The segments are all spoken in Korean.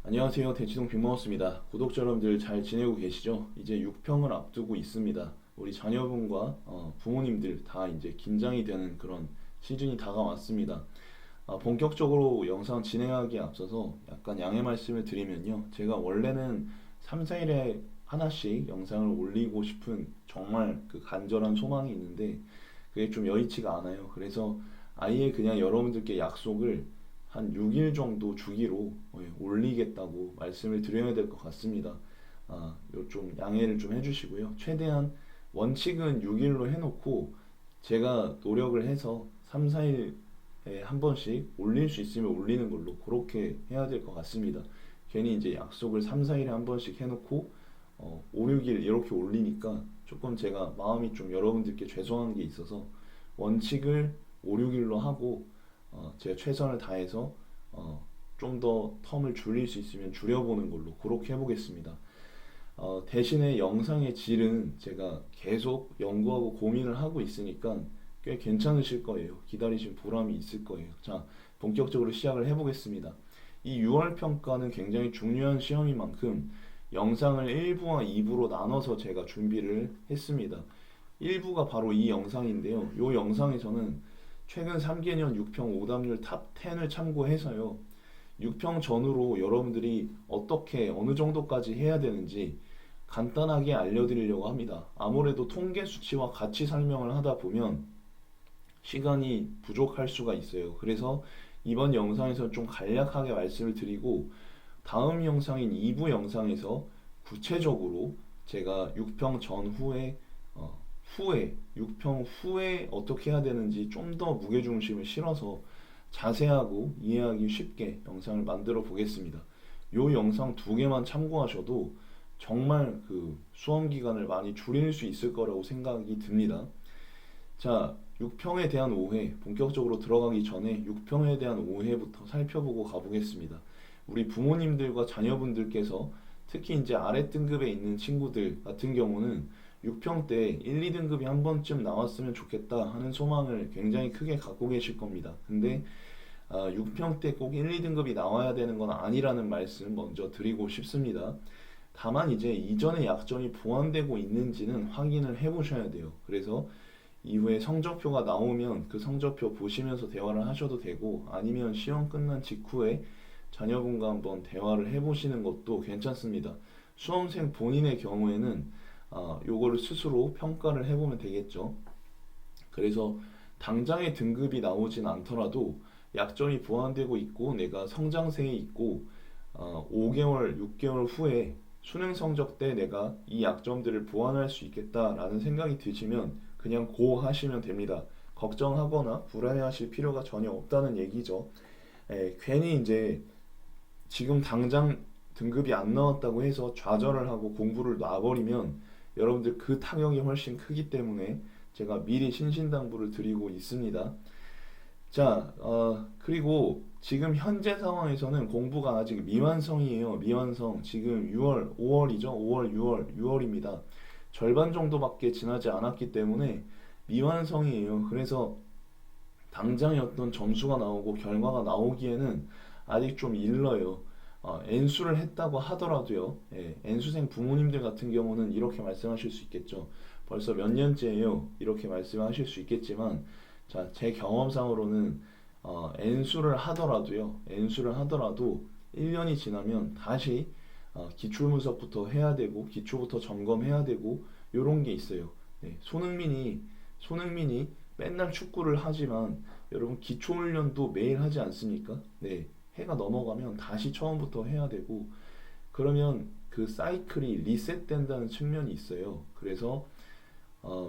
안녕하세요. 대치동 빅마우스입니다. 구독자 여러분들 잘 지내고 계시죠? 이제 6평을 앞두고 있습니다. 우리 자녀분과 부모님들 다 이제 긴장이 되는 그런 시즌이 다가왔습니다. 본격적으로 영상 진행하기에 앞서서 약간 양해 말씀을 드리면요. 제가 원래는 3, 4일에 하나씩 영상을 올리고 싶은 정말 그 간절한 소망이 있는데 그게 좀 여의치가 않아요. 그래서 아예 그냥 여러분들께 약속을 한 6일 정도 주기로 올리겠다고 말씀을 드려야 될 것 같습니다. 좀 양해를 좀 해주시고요. 최대한 원칙은 6일로 해놓고 제가 노력을 해서 3, 4일에 한 번씩 올릴 수 있으면 올리는 걸로 그렇게 해야 될 것 같습니다. 괜히 이제 약속을 3, 4일에 한 번씩 해놓고 5, 6일 이렇게 올리니까 조금 제가 마음이 좀 여러분들께 죄송한 게 있어서 원칙을 5, 6일로 하고 제가 최선을 다해서 좀 더 텀을 줄일 수 있으면 줄여보는 걸로 그렇게 해보겠습니다. 대신에 영상의 질은 제가 계속 연구하고 고민을 하고 있으니까 꽤 괜찮으실 거예요. 기다리신 보람이 있을 거예요. 자, 본격적으로 시작을 해보겠습니다. 이 6월 평가는 굉장히 중요한 시험인 만큼 영상을 1부와 2부로 나눠서 제가 준비를 했습니다. 1부가 바로 이 영상인데요. 이 영상에서는 최근 3개년 6평 오답률 탑 10을 참고해서요. 6평 전후로 여러분들이 어떻게 어느 정도까지 해야 되는지 간단하게 알려드리려고 합니다. 아무래도 통계 수치와 같이 설명을 하다 보면 시간이 부족할 수가 있어요. 그래서 이번 영상에서 좀 간략하게 말씀을 드리고 다음 영상인 2부 영상에서 구체적으로 제가 6평 전후에 6평 후에 어떻게 해야 되는지 좀 더 무게중심을 실어서 자세하고 이해하기 쉽게 영상을 만들어 보겠습니다. 이 영상 두 개만 참고하셔도 정말 그 수험 기간을 많이 줄일 수 있을 거라고 생각이 듭니다. 자, 6평에 대한 오해, 본격적으로 들어가기 전에 6평에 대한 오해부터 살펴보고 가보겠습니다. 우리 부모님들과 자녀분들께서 특히 이제 아래 등급에 있는 친구들 같은 경우는 6평 때 1, 2등급이 한 번쯤 나왔으면 좋겠다 하는 소망을 굉장히 크게 갖고 계실 겁니다. 근데 6평 때 꼭 1, 2등급이 나와야 되는 건 아니라는 말씀 먼저 드리고 싶습니다. 다만 이제 이전의 약점이 보완되고 있는지는 확인을 해 보셔야 돼요. 그래서 이후에 성적표가 나오면 그 성적표 보시면서 대화를 하셔도 되고 아니면 시험 끝난 직후에 자녀분과 한번 대화를 해보시는 것도 괜찮습니다. 수험생 본인의 경우에는 요거를 스스로 평가를 해보면 되겠죠. 그래서 당장의 등급이 나오진 않더라도 약점이 보완되고 있고 내가 성장세에 있고 5개월, 6개월 후에 수능 성적 때 내가 이 약점들을 보완할 수 있겠다라는 생각이 드시면 그냥 고 하시면 됩니다. 걱정하거나 불안해하실 필요가 전혀 없다는 얘기죠. 괜히 이제 지금 당장 등급이 안 나왔다고 해서 좌절을 하고 공부를 놔버리면 여러분들 그 타격이 훨씬 크기 때문에 제가 미리 신신당부를 드리고 있습니다. 자, 그리고 지금 현재 상황에서는 공부가 아직 미완성이에요. 미완성. 지금 6월, 5월이죠. 5월, 6월, 6월입니다. 절반 정도밖에 지나지 않았기 때문에 미완성이에요. 그래서 당장의 어떤 점수가 나오고 결과가 나오기에는 아직 좀 일러요. N수를 했다고 하더라도요. N수생 부모님들 같은 경우는 이렇게 말씀하실 수 있겠죠. 벌써 몇 년째예요. 이렇게 말씀하실 수 있겠지만 자, 제 경험상으로는 N수를 하더라도 1년이 지나면 다시 기출 분석부터 해야 되고 기초부터 점검해야 되고 요런 게 있어요. 네, 손흥민이 맨날 축구를 하지만 여러분 기초 훈련도 매일 하지 않습니까? 네, 해가 넘어가면 다시 처음부터 해야 되고 그러면 그 사이클이 리셋된다는 측면이 있어요. 그래서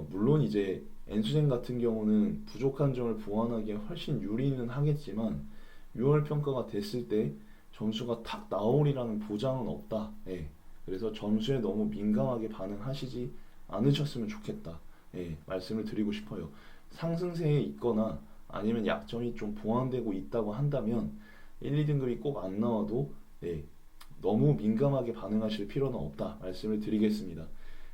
물론 이제 N수생 같은 경우는 부족한 점을 보완하기에 훨씬 유리는 하겠지만 6월 평가가 됐을 때 점수가 탁 나오리라는 보장은 없다. 예. 그래서 점수에 너무 민감하게 반응하시지 않으셨으면 좋겠다. 예. 말씀을 드리고 싶어요. 상승세에 있거나 아니면 약점이 좀 보완되고 있다고 한다면 1, 2등급이 꼭 안 나와도 예. 너무 민감하게 반응하실 필요는 없다. 말씀을 드리겠습니다.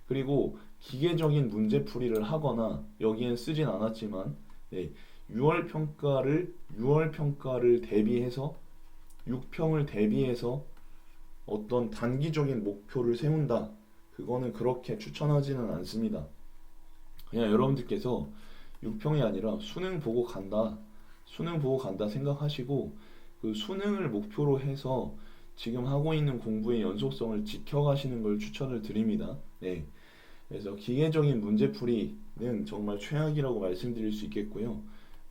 그리고 기계적인 문제풀이를 하거나 여기엔 쓰진 않았지만 네, 6월 평가를 대비해서 6평을 대비해서 어떤 단기적인 목표를 세운다. 그거는 그렇게 추천하지는 않습니다. 그냥 여러분들께서 6평이 아니라 수능 보고 간다. 수능 보고 간다 생각하시고 그 수능을 목표로 해서 지금 하고 있는 공부의 연속성을 지켜가시는 걸 추천을 드립니다. 네. 그래서 기계적인 문제풀이는 정말 최악이라고 말씀드릴 수 있겠고요.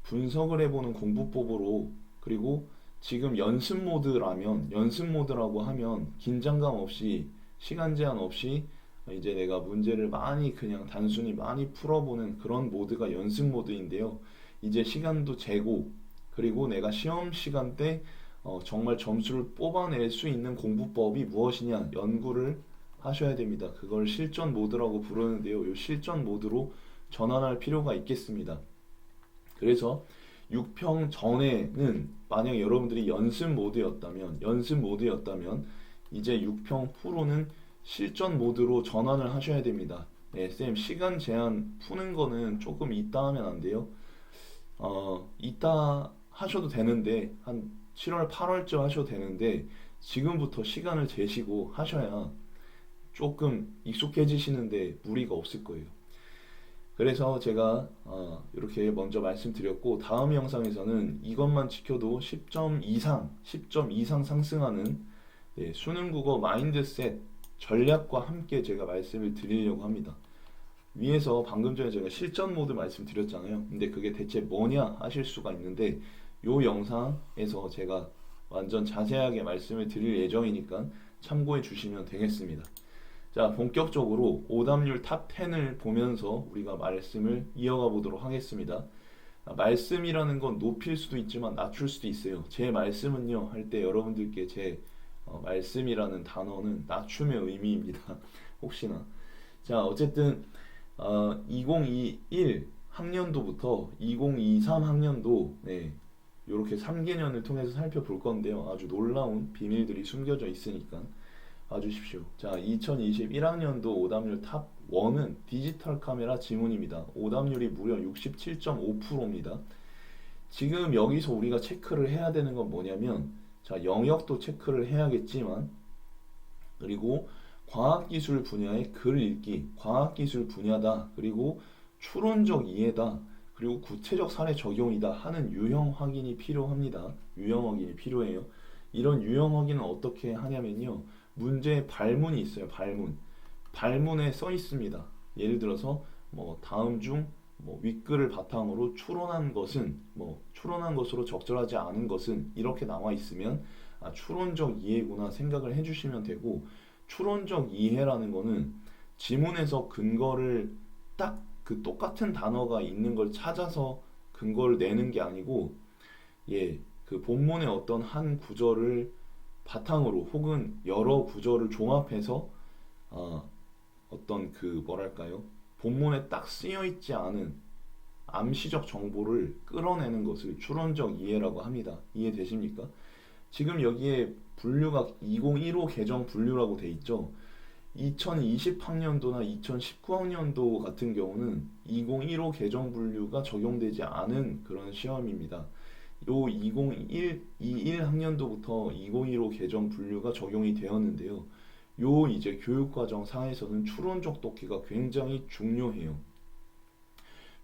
분석을 해보는 공부법으로 그리고 지금 연습 모드라고 하면 긴장감 없이 시간 제한 없이 이제 내가 문제를 많이 그냥 단순히 많이 풀어보는 그런 모드가 연습 모드인데요. 이제 시간도 재고 그리고 내가 시험 시간 때 정말 점수를 뽑아낼 수 있는 공부법이 무엇이냐 연구를 하셔야 됩니다. 그걸 실전 모드라고 부르는데요. 이 실전 모드로 전환할 필요가 있겠습니다. 그래서 6평 전에는 만약 여러분들이 연습 모드였다면 이제 6평 프로는 실전 모드로 전환을 하셔야 됩니다. 네, 쌤 시간 제한 푸는 거는 조금 이따 하면 안 돼요? 이따 하셔도 되는데 한 7월, 8월쯤 하셔도 되는데 지금부터 시간을 재시고 하셔야 조금 익숙해지시는데 무리가 없을 거예요. 그래서 제가 이렇게 먼저 말씀드렸고 다음 영상에서는 이것만 지켜도 10점 이상 상승하는 수능 국어 마인드셋 전략과 함께 제가 말씀을 드리려고 합니다. 위에서 방금 전에 제가 실전 모드 말씀드렸잖아요. 근데 그게 대체 뭐냐 하실 수가 있는데 이 영상에서 제가 완전 자세하게 말씀을 드릴 예정이니까 참고해 주시면 되겠습니다. 자, 본격적으로 오답률 탑 10을 보면서 우리가 말씀을 이어가 보도록 하겠습니다. 말씀이라는 건 높일 수도 있지만 낮출 수도 있어요. 제 말씀은요, 할 때 여러분들께 제 말씀이라는 단어는 낮춤의 의미입니다. 혹시나. 자, 어쨌든 2021 학년도부터 2023 학년도 이렇게 3개년을 통해서 살펴볼 건데요. 아주 놀라운 비밀들이 숨겨져 있으니까 봐주십시오. 자, 2021학년도 오답률 탑 1은 디지털 카메라 지문입니다. 오답률이 무려 67.5%입니다. 지금 여기서 우리가 체크를 해야 되는 건 뭐냐면 자, 영역도 체크를 해야겠지만 그리고 과학기술 분야의 글 읽기, 과학기술 분야다. 그리고 추론적 이해다. 그리고 구체적 사례 적용이다 하는 유형 확인이 필요합니다. 유형 확인이 필요해요. 이런 유형 확인은 어떻게 하냐면요. 문제에 발문이 있어요. 발문에 써 있습니다. 예를 들어서 다음 중 윗글을 바탕으로 추론한 것으로 적절하지 않은 것은 이렇게 나와 있으면 추론적 이해구나 생각을 해주시면 되고 추론적 이해라는 거는 지문에서 근거를 딱 그 똑같은 단어가 있는 걸 찾아서 근거를 내는 게 아니고 그 본문의 어떤 한 구절을 바탕으로 혹은 여러 구절을 종합해서 어떤 그 뭐랄까요? 본문에 딱 쓰여 있지 않은 암시적 정보를 끌어내는 것을 추론적 이해라고 합니다. 이해되십니까? 지금 여기에 분류가 2015 개정 분류라고 돼 있죠. 2020학년도나 2019학년도 같은 경우는 2015 개정 분류가 적용되지 않은 그런 시험입니다. 요 2021 학년도부터 2015 개정 분류가 적용이 되었는데요. 요 이제 교육과정 상에서는 추론적 독해가 굉장히 중요해요.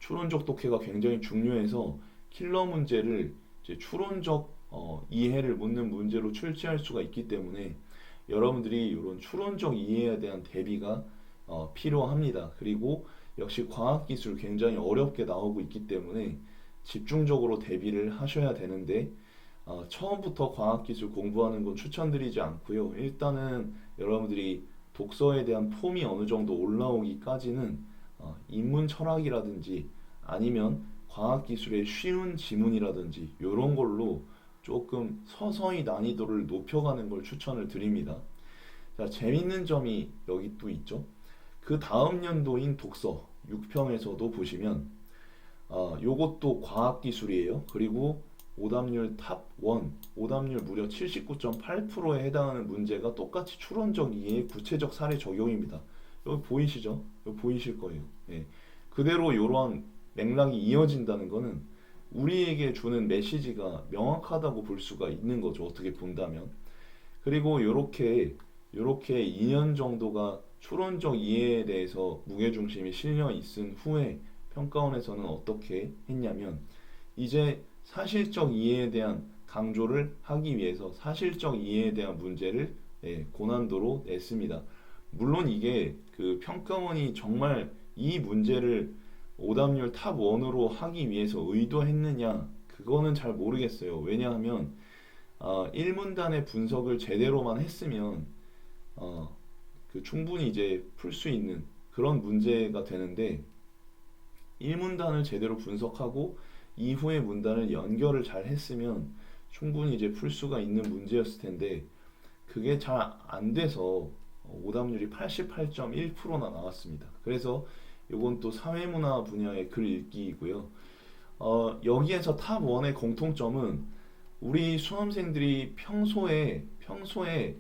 추론적 독해가 굉장히 중요해서 킬러 문제를 이제 추론적 이해를 묻는 문제로 출제할 수가 있기 때문에 여러분들이 이런 추론적 이해에 대한 대비가 필요합니다. 그리고 역시 과학기술 굉장히 어렵게 나오고 있기 때문에 집중적으로 대비를 하셔야 되는데 처음부터 과학기술 공부하는 건 추천드리지 않고요. 일단은 여러분들이 독서에 대한 폼이 어느 정도 올라오기까지는 인문 철학이라든지 아니면 과학기술의 쉬운 지문이라든지 이런 걸로 조금 서서히 난이도를 높여가는 걸 추천을 드립니다. 자, 재밌는 점이 여기 또 있죠. 그 다음 연도인 독서 6평에서도 보시면 요것도 과학기술이에요. 그리고 오답률 탑 1, 오답률 무려 79.8%에 해당하는 문제가 똑같이 추론적 이해, 구체적 사례 적용입니다. 여기 보이시죠? 여기 보이실 거예요. 그대로 이러한 맥락이 이어진다는 거는 우리에게 주는 메시지가 명확하다고 볼 수가 있는 거죠. 어떻게 본다면. 그리고 요렇게 2년 정도가 추론적 이해에 대해서 무게중심이 실려 있은 후에 평가원에서는 어떻게 했냐면 이제 사실적 이해에 대한 강조를 하기 위해서 사실적 이해에 대한 문제를 고난도로 냈습니다. 물론 이게 그 평가원이 정말 이 문제를 오답률 탑 1으로 하기 위해서 의도했느냐 그거는 잘 모르겠어요. 왜냐하면 1문단의 분석을 제대로만 했으면 그 충분히 이제 풀 수 있는 그런 문제가 되는데 1문단을 제대로 분석하고 이후의 문단을 연결을 잘 했으면 충분히 이제 풀 수가 있는 문제였을 텐데 그게 잘 안 돼서 오답률이 88.1%나 나왔습니다. 그래서 이건 또 사회문화 분야의 글 읽기이고요. 여기에서 탑 1의 공통점은 우리 수험생들이 평소에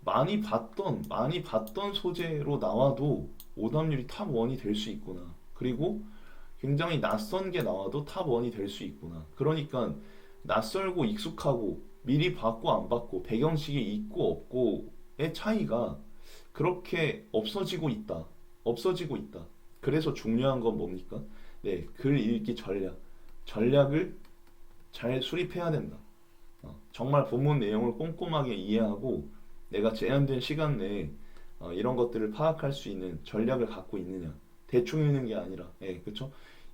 많이 봤던 소재로 나와도 오답률이 탑 1이 될 수 있구나. 그리고 굉장히 낯선 게 나와도 탑 1이 될 수 있구나. 그러니까 낯설고 익숙하고 미리 봤고 안 봤고 배경식이 있고 없고의 차이가 그렇게 없어지고 있다. 그래서 중요한 건 뭡니까? 네, 글 읽기 전략을 잘 수립해야 된다. 정말 본문 내용을 꼼꼼하게 이해하고 내가 제한된 시간 내에 이런 것들을 파악할 수 있는 전략을 갖고 있느냐. 대충 읽는 게 아니라, 그쵸?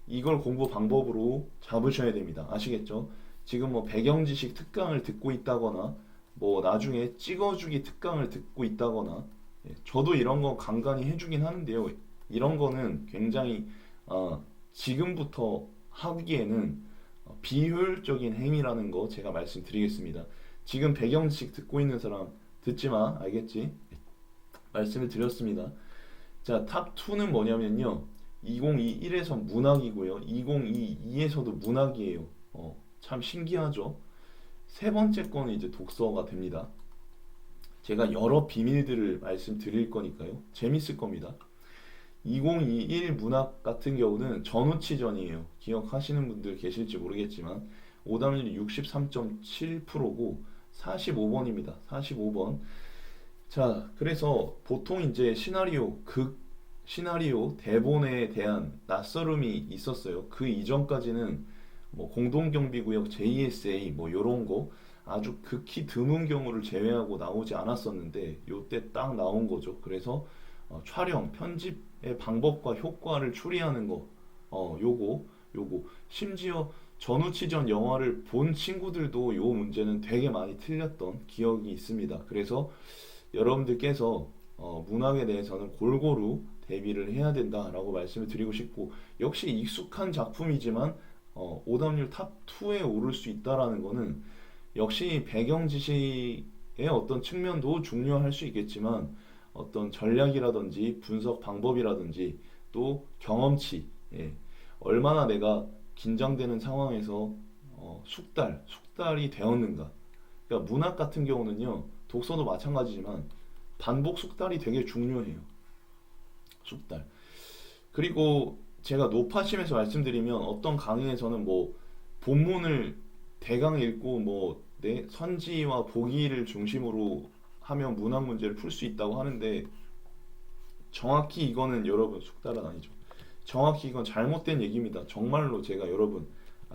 이걸 공부 방법으로 잡으셔야 됩니다. 아시겠죠? 지금 뭐 배경지식 특강을 듣고 있다거나, 뭐 나중에 찍어주기 특강을 듣고 있다거나, 저도 이런 거 간간히 해주긴 하는데요. 이런 거는 굉장히 지금부터 하기에는 비효율적인 행위라는 거 제가 말씀드리겠습니다. 지금 배경지식 듣고 있는 사람 듣지 마, 알겠지? 말씀을 드렸습니다. 자, 탑2는 뭐냐면요. 2021에서 문학이고요. 2022에서도 문학이에요. 참 신기하죠? 세 번째 거는 이제 독서가 됩니다. 제가 여러 비밀들을 말씀드릴 거니까요. 재밌을 겁니다. 2021 문학 같은 경우는 전우치전이에요. 기억하시는 분들 계실지 모르겠지만 오답률이 63.7%고 45번입니다. 45번. 자, 그래서 보통 이제 시나리오, 대본에 대한 낯설음이 있었어요. 그 이전까지는 뭐 공동경비구역 JSA 뭐 요런 거 아주 극히 드문 경우를 제외하고 나오지 않았었는데 요때 딱 나온 거죠. 그래서 촬영, 편집의 방법과 효과를 추리하는 거, 요거 심지어 전우치전 영화를 본 친구들도 요 문제는 되게 많이 틀렸던 기억이 있습니다. 그래서 여러분들께서 문학에 대해서는 골고루 대비를 해야 된다라고 말씀을 드리고 싶고 역시 익숙한 작품이지만 오답률 탑2에 오를 수 있다라는 거는 역시 배경 지식의 어떤 측면도 중요할 수 있겠지만 어떤 전략이라든지 분석 방법이라든지 또 경험치, 얼마나 내가 긴장되는 상황에서 숙달이 되었는가. 그러니까 문학 같은 경우는요, 독서도 마찬가지지만 반복 숙달이 되게 중요해요. 숙달. 그리고 제가 노파심에서 말씀드리면 어떤 강의에서는 뭐 본문을 대강 읽고 뭐 선지와 보기를 중심으로 하면 문학 문제를 풀 수 있다고 하는데 정확히 이거는 여러분 숙달은 아니죠. 정확히 이건 잘못된 얘기입니다. 정말로 제가 여러분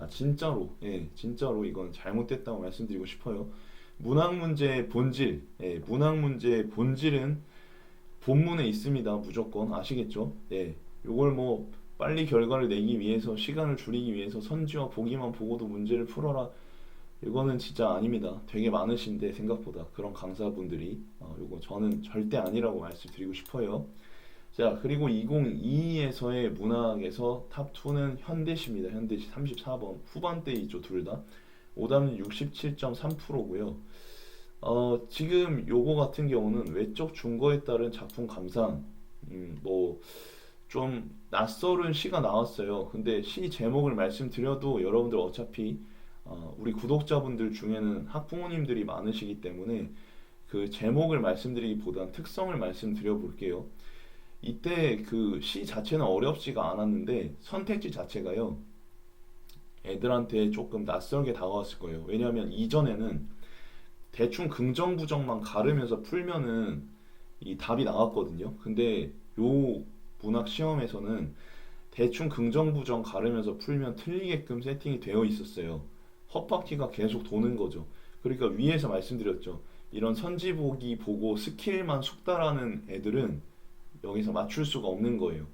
진짜로 이건 잘못됐다고 말씀드리고 싶어요. 문학 문제의 본질은 본문에 있습니다. 무조건 아시겠죠? 요걸 뭐 빨리 결과를 내기 위해서 시간을 줄이기 위해서 선지와 보기만 보고도 문제를 풀어라. 이거는 진짜 아닙니다. 되게 많으신데 생각보다 그런 강사분들이 요거 저는 절대 아니라고 말씀드리고 싶어요. 자, 그리고 2022에서의 문학에서 탑2는 현대시입니다. 현대시 34번 후반대이죠. 둘 다 오답률 67.3%고요. 지금 요거 같은 경우는 외적 준거에 따른 작품 감상, 뭐 좀 낯설은 시가 나왔어요. 근데 시 제목을 말씀드려도 여러분들 어차피 우리 구독자분들 중에는 학부모님들이 많으시기 때문에 그 제목을 말씀드리기보단 특성을 말씀드려 볼게요. 이때 그 시 자체는 어렵지가 않았는데 선택지 자체가요, 애들한테 조금 낯설게 다가왔을 거예요. 왜냐하면 이전에는 대충 긍정 부정만 가르면서 풀면은 이 답이 나왔거든요. 근데 요 문학 시험에서는 대충 긍정 부정 가르면서 풀면 틀리게끔 세팅이 되어 있었어요. 헛바퀴가 계속 도는 거죠. 그러니까 위에서 말씀드렸죠. 이런 선지보기 보고 스킬만 숙달하는 애들은 여기서 맞출 수가 없는 거예요.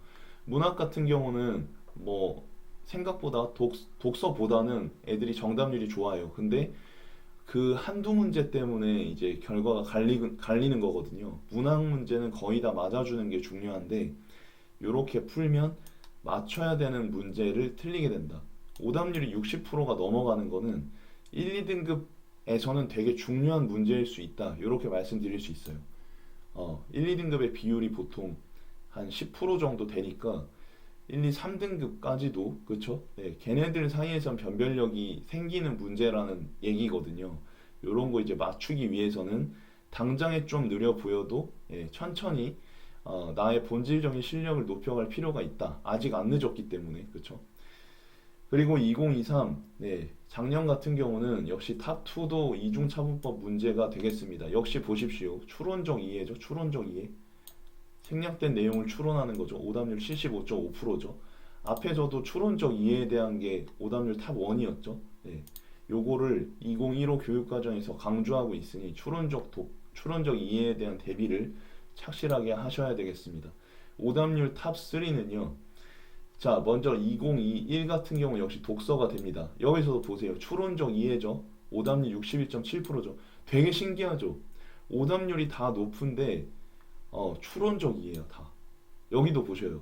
문학 같은 경우는 뭐 생각보다 독서보다는 애들이 정답률이 좋아요. 근데 그 한두 문제 때문에 이제 결과가 갈리는 거거든요. 문학 문제는 거의 다 맞아주는 게 중요한데 이렇게 풀면 맞춰야 되는 문제를 틀리게 된다. 오답률이 60%가 넘어가는 거는 1, 2등급에서는 되게 중요한 문제일 수 있다. 이렇게 말씀드릴 수 있어요. 1, 2등급의 비율이 보통 한 10% 정도 되니까 1, 2, 3등급까지도 그쵸? 네, 걔네들 사이에선 변별력이 생기는 문제라는 얘기거든요. 요런 거 이제 맞추기 위해서는 당장에 좀 느려 보여도 천천히 나의 본질적인 실력을 높여갈 필요가 있다. 아직 안 늦었기 때문에 그쵸? 그리고 2023 작년 같은 경우는 역시 탑2도 이중차분법 문제가 되겠습니다. 역시 보십시오. 추론적 이해죠. 추론적 이해. 생략된 내용을 추론하는 거죠. 오답률 75.5%죠. 앞에 저도 추론적 이해에 대한 게 오답률 탑1이었죠. 요거를 2015 교육과정에서 강조하고 있으니 추론적 이해에 대한 대비를 착실하게 하셔야 되겠습니다. 오답률 탑3는요. 자, 먼저 2021 같은 경우 역시 독서가 됩니다. 여기서도 보세요. 추론적 이해죠. 오답률 61.7%죠. 되게 신기하죠. 오답률이 다 높은데 추론적 이해야 다. 여기도 보셔요.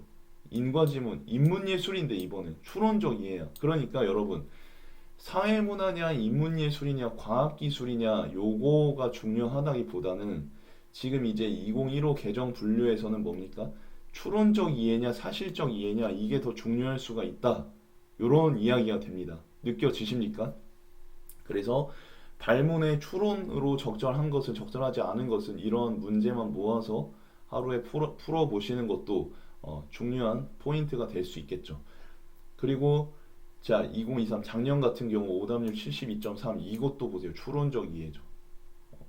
인과지문, 인문예술인데 이번엔 추론적 이해야. 그러니까 여러분 사회문화냐 인문예술이냐 과학기술이냐 요거가 중요하다기보다는 지금 이제 2015 개정 분류에서는 뭡니까? 추론적 이해냐 사실적 이해냐 이게 더 중요할 수가 있다. 요런 이야기가 됩니다. 느껴지십니까? 그래서 발문의 추론으로 적절한 것은 적절하지 않은 것은 이런 문제만 모아서 하루에 풀어보시는 것도 중요한 포인트가 될 수 있겠죠. 그리고 자 2023 작년 같은 경우 오답률 72.3 이것도 보세요. 추론적 이해죠.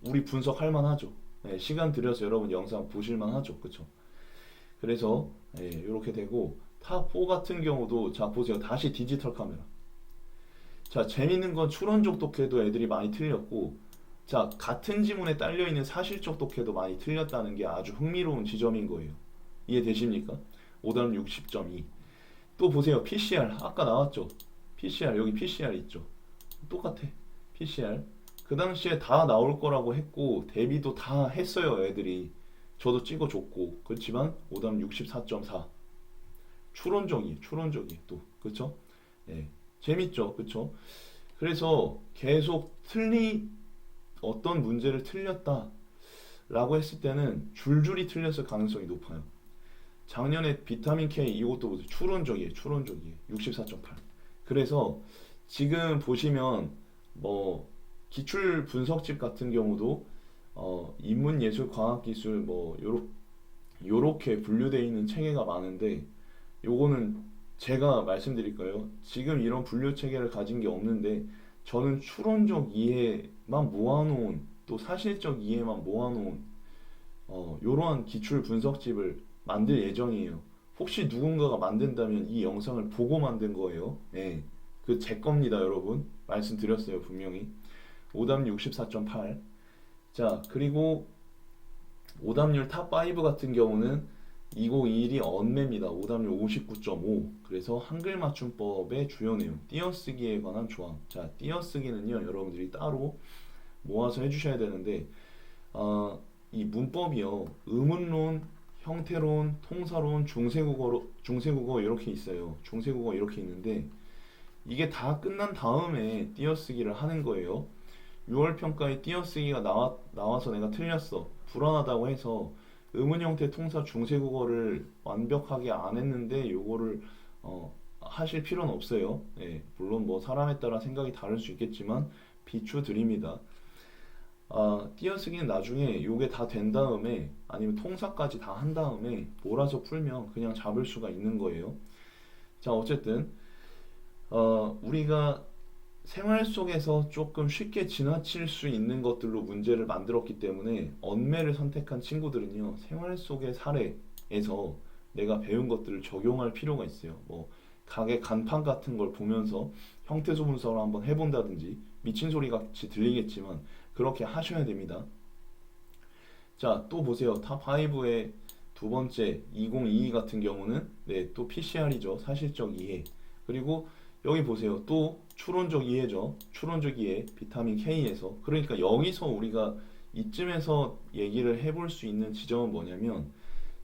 우리 분석할 만하죠. 시간 들여서 여러분 영상 보실 만하죠. 그쵸? 그래서 이렇게 되고 탑4 같은 경우도 자 보세요. 다시 디지털 카메라. 자, 재밌는 건 추론적 독해도 애들이 많이 틀렸고, 자, 같은 지문에 딸려있는 사실적 독해도 많이 틀렸다는 게 아주 흥미로운 지점인 거예요. 이해되십니까? 오답 60.2. 또 보세요. PCR. 아까 나왔죠? PCR. 여기 PCR 있죠? 똑같아. PCR. 그 당시에 다 나올 거라고 했고, 대비도 다 했어요, 애들이. 저도 찍어줬고. 그렇지만, 오답 64.4. 추론적이 또. 그쵸? 네. 재밌죠, 그쵸? 그래서 계속 어떤 문제를 틀렸다라고 했을 때는 줄줄이 틀렸을 가능성이 높아요. 작년에 비타민 K 이것도 보세요. 추론적이에요. 64.8. 그래서 지금 보시면 뭐 기출 분석집 같은 경우도 인문, 예술, 과학, 기술 뭐 요렇게 분류되어 있는 체계가 많은데 요거는 제가 말씀드릴까요? 지금 이런 분류 체계를 가진 게 없는데 저는 추론적 이해만 모아놓은 또 사실적 이해만 모아놓은 이러한 기출 분석집을 만들 예정이에요. 혹시 누군가가 만든다면 이 영상을 보고 만든 거예요. 네, 그 제 겁니다, 여러분. 말씀드렸어요, 분명히. 오답률 64.8. 자, 그리고 오답률 탑5 같은 경우는 2021이 언매입니다. 오답률 59.5. 그래서 한글 맞춤법의 주요 내용, 띄어쓰기에 관한 조항. 자, 띄어쓰기는요, 여러분들이 따로 모아서 해주셔야 되는데, 이 문법이요, 의문론, 형태론, 통사론, 중세국어 이렇게 있어요. 중세국어 이렇게 있는데, 이게 다 끝난 다음에 띄어쓰기를 하는 거예요. 6월 평가에 띄어쓰기가 나와서 내가 틀렸어. 불안하다고 해서 의문 형태 통사 중세국어를 완벽하게 안 했는데 요거를 하실 필요는 없어요. 물론 뭐 사람에 따라 생각이 다를 수 있겠지만 비추드립니다. 띄어쓰기는 나중에 요게 다 된 다음에 아니면 통사까지 다 한 다음에 몰아서 풀면 그냥 잡을 수가 있는 거예요. 자, 어쨌든 우리가 생활 속에서 조금 쉽게 지나칠 수 있는 것들로 문제를 만들었기 때문에 언매를 선택한 친구들은요, 생활 속의 사례에서 내가 배운 것들을 적용할 필요가 있어요. 뭐 가게 간판 같은 걸 보면서 형태소 분석을 한번 해본다든지, 미친 소리 같이 들리겠지만 그렇게 하셔야 됩니다. 자, 또 보세요. 탑5의 두 번째 2022 같은 경우는 네, 또 PCR이죠. 사실적 이해. 그리고 여기 보세요. 또 추론적 이해죠. 추론적 이해 비타민 K에서. 그러니까 여기서 우리가 이쯤에서 얘기를 해볼 수 있는 지점은 뭐냐면,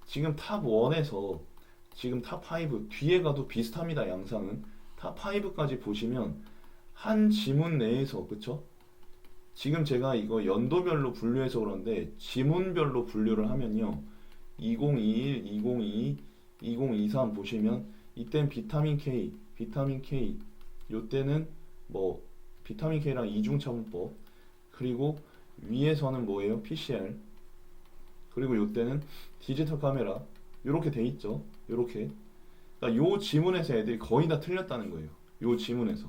지금 탑1에서 지금 탑5 뒤에 가도 비슷합니다. 양상은 탑5까지 보시면 한 지문 내에서, 그쵸? 지금 제가 이거 연도별로 분류해서 그런데 지문별로 분류를 하면요, 2021, 2022, 2023 보시면 이땐 비타민 K, 비타민 K, 요때는 뭐 비타민 K랑 이중차분법, 그리고 위에서는 뭐예요? PCR, 그리고 요때는 디지털 카메라, 요렇게 돼 있죠. 요렇게. 그러니까 요 지문에서 애들이 거의 다 틀렸다는 거예요. 요 지문에서.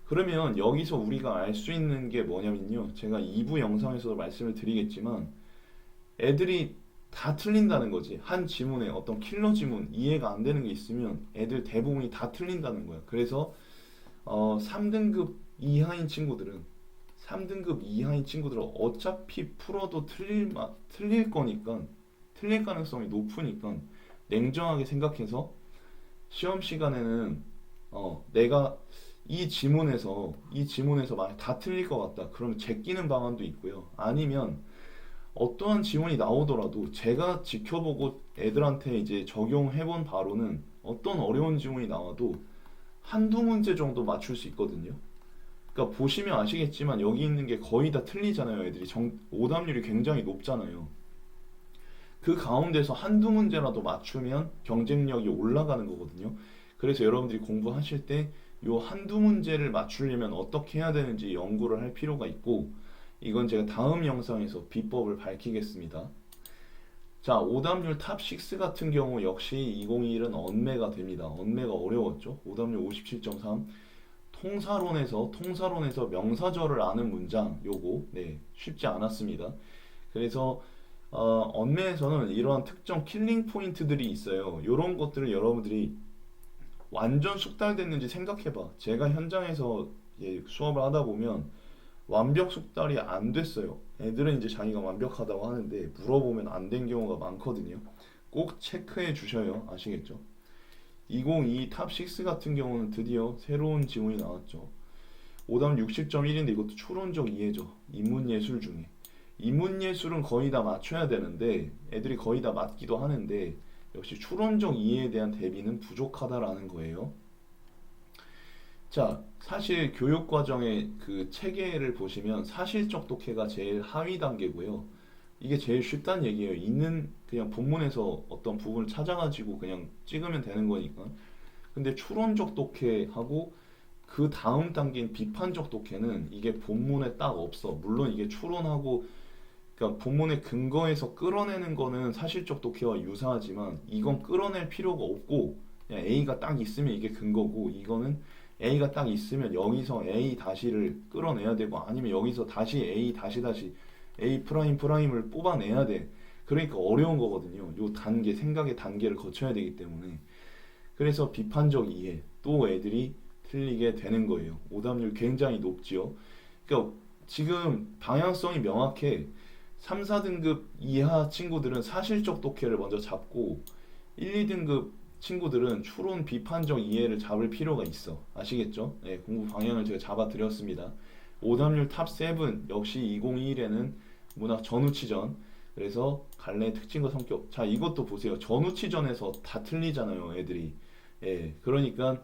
그러면 여기서 우리가 알 수 있는 게 뭐냐면요, 제가 2부 영상에서도 말씀을 드리겠지만 애들이 다 틀린다는 거지. 한 지문에 어떤 킬러 지문 이해가 안 되는 게 있으면 애들 대부분이 다 틀린다는 거야. 그래서 3등급 이하인 친구들은 3등급 이하인 친구들은 어차피 풀어도 틀릴 거니까, 틀릴 가능성이 높으니까 냉정하게 생각해서 시험 시간에는 내가 이 지문에서 만약 다 틀릴 것 같다, 그러면 제끼는 방안도 있고요. 아니면 어떠한 지문이 나오더라도 제가 지켜보고 애들한테 이제 적용해본 바로는 어떤 어려운 지문이 나와도 한두 문제 정도 맞출 수 있거든요. 그러니까 보시면 아시겠지만 여기 있는 게 거의 다 틀리잖아요. 애들이 오답률이 굉장히 높잖아요. 그 가운데서 한두 문제라도 맞추면 경쟁력이 올라가는 거거든요. 그래서 여러분들이 공부하실 때 요 한두 문제를 맞추려면 어떻게 해야 되는지 연구를 할 필요가 있고, 이건 제가 다음 영상에서 비법을 밝히겠습니다. 자, 오답률 탑6 같은 경우 역시 2021은 언매가 됩니다. 언매가 어려웠죠. 오답률 57.3. 통사론에서 명사절을 아는 문장, 요거 네, 쉽지 않았습니다. 그래서 언매에서는 이러한 특정 킬링 포인트들이 있어요. 이런 것들을 여러분들이 완전 숙달됐는지 생각해봐. 제가 현장에서 수업을 하다 보면 완벽 숙달이 안 됐어요. 애들은 이제 자기가 완벽하다고 하는데 물어보면 안 된 경우가 많거든요. 꼭 체크해 주셔요. 아시겠죠? 2022 탑6 같은 경우는 드디어 새로운 지문이 나왔죠. 오답 60.1인데 이것도 추론적 이해죠. 인문예술 중에. 인문예술은 거의 다 맞춰야 되는데 애들이 거의 다 맞기도 하는데 역시 추론적 이해에 대한 대비는 부족하다라는 거예요. 자, 사실 교육과정의 그 체계를 보시면 사실적 독해가 제일 하위 단계고요. 이게 제일 쉽다는 얘기예요. 있는 그냥 본문에서 어떤 부분을 찾아가지고 그냥 찍으면 되는 거니까. 근데 추론적 독해하고 그 다음 단계인 비판적 독해는 이게 본문에 딱 없어. 물론 이게 추론하고, 그러니까 본문의 근거에서 끌어내는 거는 사실적 독해와 유사하지만 이건 끌어낼 필요가 없고 그냥 A가 딱 있으면 이게 근거고, 이거는 A가 딱 있으면 여기서 A 다시를 끌어내야 되고, 아니면 여기서 다시 A 다시 A 프라임 프라임을 뽑아내야 돼. 그러니까 어려운 거거든요. 요 단계, 생각의 단계를 거쳐야 되기 때문에. 그래서 비판적 이해, 또 애들이 틀리게 되는 거예요. 오답률 굉장히 높지요. 그러니까 지금 방향성이 명확해. 3, 4등급 이하 친구들은 사실적 독해를 먼저 잡고 1, 2등급 친구들은 추론 비판적 이해를 잡을 필요가 있어. 아시겠죠? 네, 공부 방향을 제가 잡아드렸습니다. 오답률 탑7 역시 2021에는 문학 전우치전, 그래서 갈래의 특징과 성격. 자, 이것도 보세요. 전우치전에서 다 틀리잖아요, 애들이. 예, 그러니까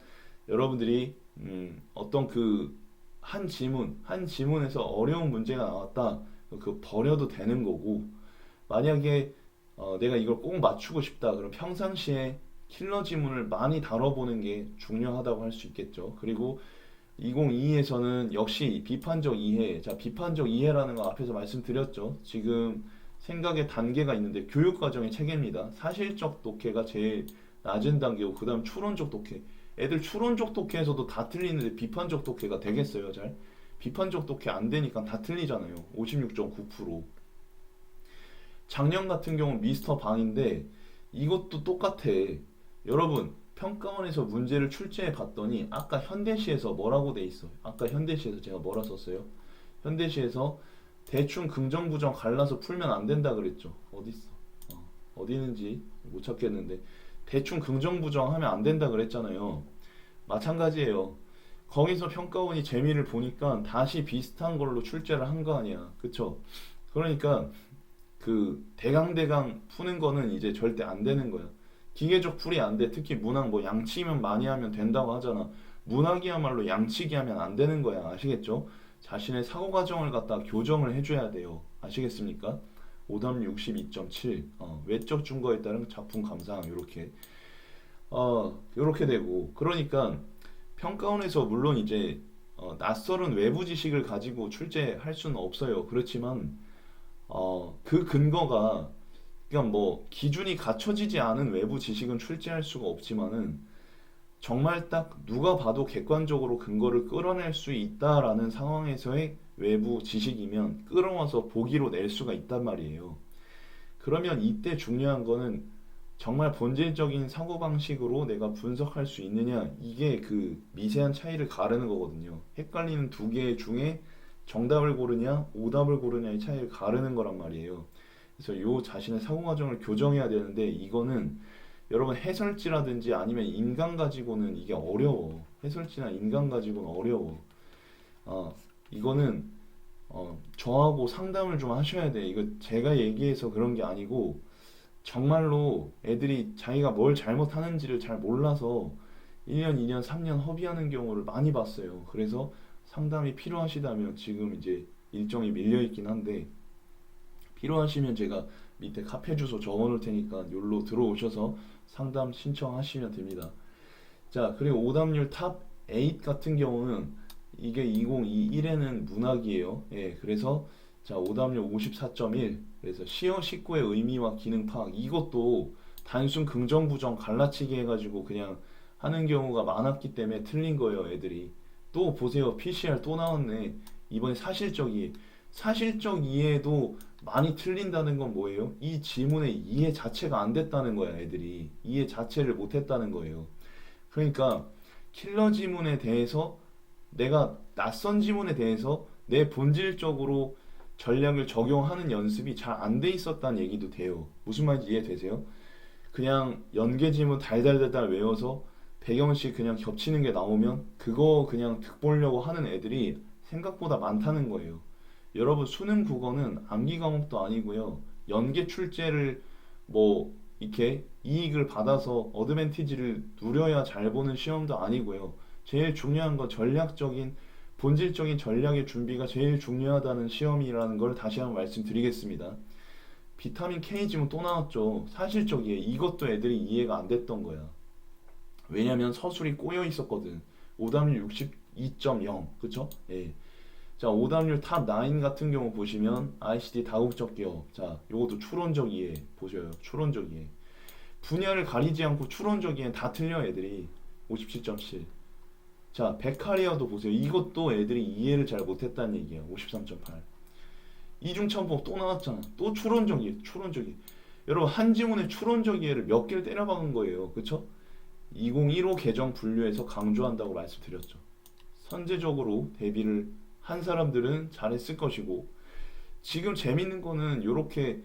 여러분들이 어떤 그 한 지문에서 어려운 문제가 나왔다, 그 버려도 되는 거고, 만약에 내가 이걸 꼭 맞추고 싶다, 그럼 평상시에 킬러 지문을 많이 다뤄보는 게 중요하다고 할 수 있겠죠. 그리고 2022에서는 역시 비판적 이해. 자, 비판적 이해라는 거 앞에서 말씀드렸죠. 지금 생각의 단계가 있는데 교육과정의 체계입니다. 사실적 독해가 제일 낮은 단계고, 그 다음 추론적 독해. 애들 추론적 독해에서도 다 틀리는데 비판적 독해가 되겠어요, 잘? 비판적 독해 안 되니까 다 틀리잖아요. 56.9%. 작년 같은 경우 미스터 방인데 이것도 똑같아. 여러분, 평가원에서 문제를 출제해 봤더니 아까 현대시에서 뭐라고 돼 있어? 아까 현대시에서 제가 뭐라 썼어요? 현대시에서 대충 긍정 부정 갈라서 풀면 안 된다 그랬죠. 어디 있어? 어디 있는지 못 찾겠는데 대충 긍정 부정 하면 안 된다 그랬잖아요. 마찬가지예요. 거기서 평가원이 재미를 보니까 다시 비슷한 걸로 출제를 한 거 아니야. 그쵸? 그러니까 그 대강대강 푸는 거는 이제 절대 안 되는 거야. 기계적 풀이 안 돼. 특히 문학 뭐 양치면 많이 하면 된다고 하잖아. 문학이야말로 양치기 하면 안 되는 거야. 아시겠죠? 자신의 사고 과정을 갖다 교정을 해줘야 돼요. 아시겠습니까? 오답 62.7. 외적 증거에 따른 작품 감상 이렇게 이렇게 되고 그러니까 평가원에서 물론 이제 낯설은 외부 지식을 가지고 출제할 수는 없어요. 그렇지만 그 근거가 그러니까 뭐 기준이 갖춰지지 않은 외부 지식은 출제할 수가 없지만은 정말 딱 누가 봐도 객관적으로 근거를 끌어낼 수 있다라는 상황에서의 외부 지식이면 끌어와서 보기로 낼 수가 있단 말이에요. 그러면 이때 중요한 거는 정말 본질적인 사고방식으로 내가 분석할 수 있느냐 이게 그 미세한 차이를 가르는 거거든요. 헷갈리는 두 개 중에 정답을 고르냐 오답을 고르냐의 차이를 가르는 거란 말이에요. 그래서 요 자신의 사고 과정을 교정해야 되는데 이거는 여러분 해설지라든지 아니면 인간 가지고는 이게 어려워. 해설지나 인간 가지고는 어려워. 이거는 저하고 상담을 좀 하셔야 돼. 이거 제가 얘기해서 그런 게 아니고 정말로 애들이 자기가 뭘 잘못하는지를 잘 몰라서 1년, 2년, 3년 허비하는 경우를 많이 봤어요. 그래서 상담이 필요하시다면 지금 이제 일정이 밀려 있긴 한데 필요하시면 제가 밑에 카페 주소 적어 놓을 테니까 여기로 들어오셔서 상담 신청하시면 됩니다. 자, 그리고 오답률 탑 8 같은 경우는 이게 2021에는 문학이에요. 예, 그래서 자, 오답률 54.1. 그래서 시어 식구의 의미와 기능 파악. 이것도 단순 긍정 부정 갈라치기 해가지고 그냥 하는 경우가 많았기 때문에 틀린 거예요, 애들이. 또 보세요. PCR 또 나왔네. 이번에 사실적 이해. 사실적 이해도 많이 틀린다는 건 뭐예요? 이 지문의 이해 자체가 안 됐다는 거야, 애들이. 이해 자체를 못 했다는 거예요. 그러니까 킬러 지문에 대해서 내가 낯선 지문에 대해서 내 본질적으로 전략을 적용하는 연습이 잘 안 돼 있었다는 얘기도 돼요. 무슨 말인지 이해되세요? 그냥 연계 지문 달달달달 외워서 배경씩 그냥 겹치는 게 나오면 그거 그냥 득 보려고 하는 애들이 생각보다 많다는 거예요. 여러분 수능 국어는 암기 과목도 아니고요. 연계 출제를 뭐 이렇게 이익을 받아서 어드밴티지를 누려야 잘 보는 시험도 아니고요. 제일 중요한 건 전략적인 본질적인 전략의 준비가 제일 중요하다는 시험이라는 걸 다시 한번 말씀드리겠습니다. 비타민 K 지문 또 나왔죠. 사실적이에요. 이것도 애들이 이해가 안 됐던 거야. 왜냐면 서술이 꼬여 있었거든. 오답률 62.0 그쵸? 예. 자, 오답률 탑 9 같은 경우 보시면 ICT 다국적 기업. 자, 요것도 추론적 이해 보셔요. 추론적 이해. 분야를 가리지 않고 추론적 이해 다 틀려 애들이. 57.7. 자, 백카리어도 보세요. 이것도 애들이 이해를 잘 못했다는 얘기야. 53.8. 이중천법 또 나왔잖아. 또 추론적 이해, 추론적 이해. 여러분 한지문의 추론적 이해를 몇 개를 때려박은 거예요. 그쵸? 2015 개정 분류에서 강조한다고 말씀드렸죠. 선제적으로 대비를 한 사람들은 잘했을 것이고 지금 재밌는 거는 요렇게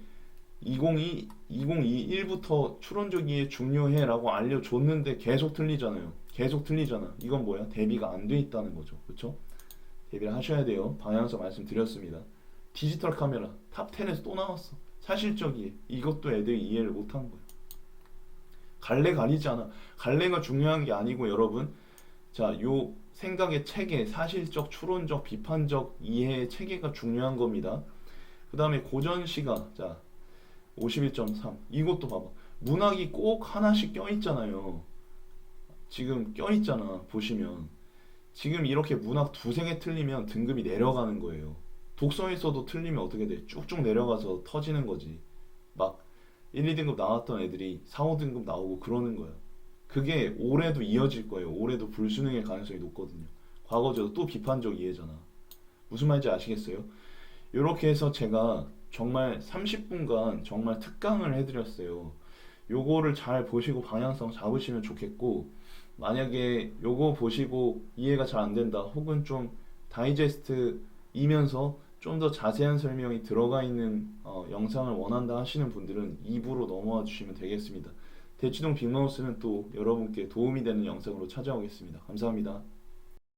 2021부터 추론적 이해 중요해라고 알려줬는데 계속 틀리잖아요. 계속 틀리잖아. 이건 뭐야? 대비가 안 돼 있다는 거죠. 그쵸? 대비를 하셔야 돼요. 방향성 말씀드렸습니다. 디지털 카메라 탑 10에서 또 나왔어. 사실적 이해. 이것도 애들이 이해를 못한 거야. 갈래 가리지 않아. 갈래가 중요한 게 아니고 여러분 자, 요 생각의 체계, 사실적, 추론적, 비판적 이해의 체계가 중요한 겁니다. 그 다음에 고전 시가 자 51.3 이것도 봐봐. 문학이 꼭 하나씩 껴있잖아요. 지금 껴있잖아. 보시면 지금 이렇게 문학 두세 개 틀리면 등급이 내려가는 거예요. 독서에서도 틀리면 어떻게 돼? 쭉쭉 내려가서 터지는 거지. 막 1, 2등급 나왔던 애들이 4, 5등급 나오고 그러는 거야. 그게 올해도 이어질 거예요. 올해도 불수능일 가능성이 높거든요. 과거제도 또 비판적 이해잖아. 무슨 말인지 아시겠어요? 이렇게 해서 제가 정말 30분간 정말 특강을 해드렸어요. 요거를 잘 보시고 방향성 잡으시면 좋겠고, 만약에 요거 보시고 이해가 잘 안 된다, 혹은 좀 다이제스트이면서 좀 더 자세한 설명이 들어가 있는 영상을 원한다 하시는 분들은 2부로 넘어와 주시면 되겠습니다. 대치동 빅마우스는 또 여러분께 도움이 되는 영상으로 찾아오겠습니다. 감사합니다.